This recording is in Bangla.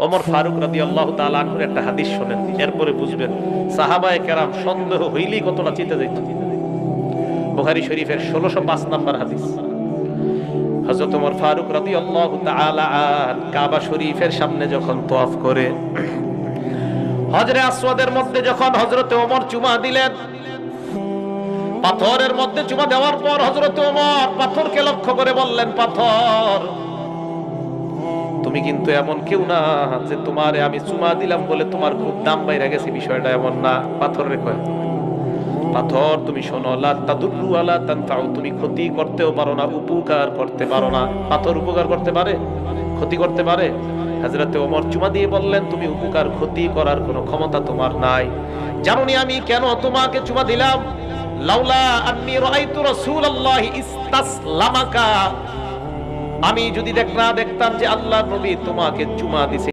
ওমর ফারুক রাদিয়াল্লাহু তাআলা আনহুর একটা হাদিস শুনেন, এরপরে বুঝবেন সাহাবায়ে কেরাম সন্দেহ হইলেই কতটা চিন্তা যাইত। বুখারী শরীফের 1605 নম্বর হাদিস। হযরত ওমর ফারুক রাদিয়াল্লাহু তাআলা কাবা শরীফের সামনে যখন তওয়াফ করে হজরে আসওয়াদের মধ্যে যখন হযরত ওমর চুমা দিলেন, পাথরের মধ্যে চুমা দেওয়ার পর হযরত ওমর পাথরকে লক্ষ্য করে বললেন, পাথর তুমি কিন্তু এমন কেউ না যে তোমারে আমি চুমা দিলাম বলে তোমার খুব দাম বাইরে গেছে, বিষয়টা এমন না। পাথরের কয়, পাথর তুমি শোনো, লা তাদুররু ওয়ালা তানফাউ, তুমি ক্ষতি করতেও পারো না, উপকার করতে পারো না। পাথর উপকার করতে পারে, ক্ষতি করতে পারে? হযরতে ওমর চুমা দিয়ে বললেন, তুমি উপকার ক্ষতি করার কোনো ক্ষমতা তোমার নাই। জানোনি আমি কেন তোমাকে চুমা দিলাম? লাউলা আন্নী রাআইতু রাসূলুল্লাহি ইসতাসলামাকা, আমি যদি দেখতাম যে আল্লাহর নবী তোমাকে চুমা দিছে।